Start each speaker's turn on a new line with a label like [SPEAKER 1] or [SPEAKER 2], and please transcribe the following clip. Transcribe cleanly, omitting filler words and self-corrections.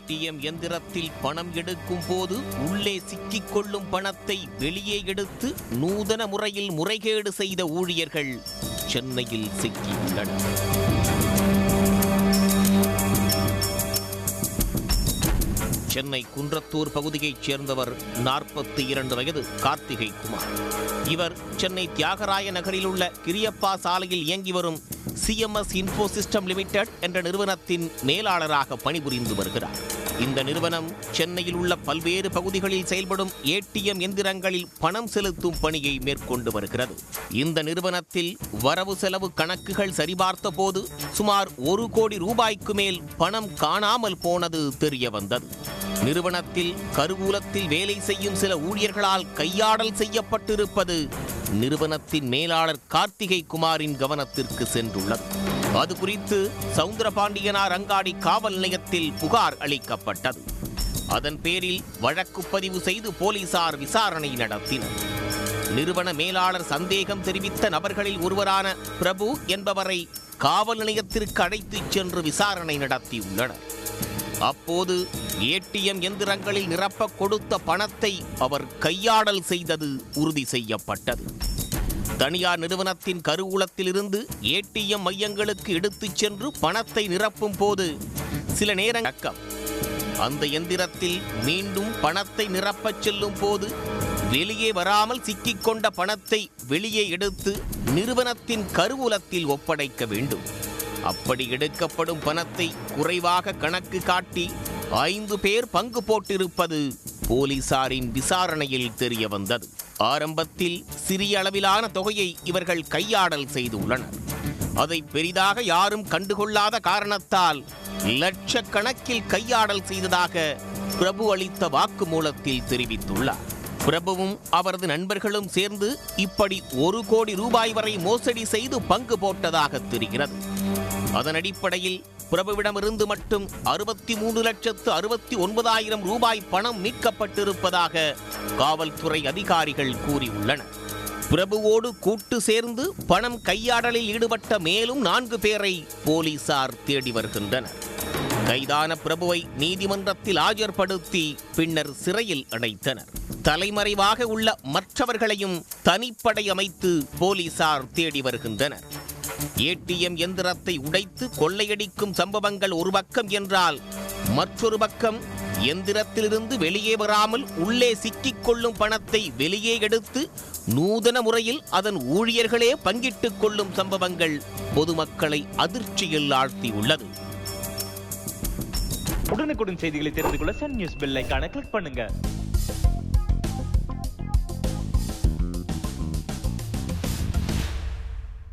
[SPEAKER 1] ATM எந்திரத்தில் பணம் எடுக்கும் போது உள்ளே சிக்கிக்கொள்ளும் பணத்தை வெளியே எடுத்து நூதன முறையில் முறைகேடு செய்த ஊழியர்கள் சென்னையில் சிக்கியுள்ளனர். சென்னை குன்றத்தூர் பகுதியைச் சேர்ந்தவர் 42 வயது கார்த்திகை குமார். இவர் சென்னை தியாகராய நகரில் உள்ள கிரியப்பா சாலையில் இயங்கி வரும் சிஎம்எஸ் இன்ஃபோ சிஸ்டம் லிமிடெட் என்ற நிறுவனத்தின் மேலாளராக பணிபுரிந்து வருகிறார். இந்த நிறுவனம் சென்னையில் உள்ள பல்வேறு பகுதிகளில் செயல்படும் ஏடிஎம் எந்திரங்களில் பணம் செலுத்தும் பணியை மேற்கொண்டு வருகிறது. இந்த நிறுவனத்தில் வரவு செலவு கணக்குகள் சரிபார்த்த போது சுமார் 1 கோடி ரூபாய்க்கு மேல் பணம் காணாமல் போனது தெரிய வந்தது. நிறுவனத்தில் கருவூலத்தில் வேலை செய்யும் சில ஊழியர்களால் கையாடல் செய்யப்பட்டிருப்பது நிறுவனத்தின் மேலாளர் கார்த்திகை குமாரின் கவனத்திற்கு சென்றுள்ளது. அது குறித்து சவுந்தரபாண்டியனார் அங்காடி காவல் நிலையத்தில் புகார் அளிக்கப்பட்டது. அதன் பேரில் வழக்கு பதிவு செய்து போலீசார் விசாரணை நடத்தினர். நிறுவன மேலாளர் சந்தேகம் தெரிவித்த நபர்களில் ஒருவரான பிரபு என்பவரை காவல் நிலையத்திற்கு அழைத்துச் சென்று விசாரணை நடத்தியுள்ளனர். அப்போது ஏடிஎம் எந்திரங்களில் நிரப்ப கொடுத்த பணத்தை அவர் கையாடல் செய்தது உறுதி செய்யப்பட்டது. தனியார் நிறுவனத்தின் கருவூலத்திலிருந்து ஏடிஎம் மையங்களுக்கு எடுத்துச் சென்று பணத்தை நிரப்பும் போது சில நேரங்கள் அந்த எந்திரத்தில் மீண்டும் பணத்தை நிரப்பச் செல்லும் போது வெளியே வராமல் சிக்கிக்கொண்ட பணத்தை வெளியே எடுத்து நிறுவனத்தின் கருவூலத்தில் ஒப்படைக்க வேண்டும். அப்படி எடுக்கப்படும் பணத்தை குறைவாக கணக்கு காட்டி 5 பேர் பங்கு போட்டிருப்பது போலீசாரின் விசாரணையில் தெரிய வந்தது. ஆரம்பத்தில் சிறிய அளவிலான தொகையை இவர்கள் கையாடல் செய்துள்ளனர். அதை பெரிதாக யாரும் கண்டுகொள்ளாத காரணத்தால் லட்சக்கணக்கில் கையாடல் செய்ததாக பிரபு அளித்த வாக்குமூலத்தில் தெரிவித்துள்ளார். பிரபுவும் அவரது நண்பர்களும் சேர்ந்து இப்படி 1 கோடி ரூபாய் வரை மோசடி செய்து பங்கு போட்டதாக தெரிகிறது. அதன் அடிப்படையில் பிரபுவிடமிருந்து மட்டும் 63,69,000 ரூபாய் பணம் மீட்கப்பட்டிருப்பதாக காவல்துறை அதிகாரிகள் கூறியுள்ளனர். பிரபுவோடு கூட்டு சேர்ந்து பணம் கையாடலில் ஈடுபட்ட மேலும் 4 பேரை போலீசார் தேடி வருகின்றனர். கைதான பிரபுவை நீதிமன்றத்தில் ஆஜர்படுத்தி பின்னர் சிறையில் அடைத்தனர். தலைமறைவாக உள்ள மற்றவர்களையும் தனிப்படை அமைத்து போலீசார் தேடி வருகின்றனர். ஏடிஎம் எந்திரத்தை உடைத்து கொள்ளையடிக்கும் சம்பவங்கள் ஒரு பக்கம் என்றால், மற்றொரு பக்கம் எந்திரத்திலிருந்து வெளியே வராமல் உள்ளே சிக்கிக்கொள்ளும் பணத்தை வெளியே எடுத்து நூதன முறையில் அதன் ஊழியர்களே பங்கிட்டுக் கொள்ளும் சம்பவங்கள் பொதுமக்களை அதிர்ச்சியில் ஆழ்த்தியுள்ளது.
[SPEAKER 2] உடனுக்குடன் செய்திகளை தெரிந்து கொள்ள சன் நியூஸ் பெல் ஐகானை கிளிக் பண்ணுங்க.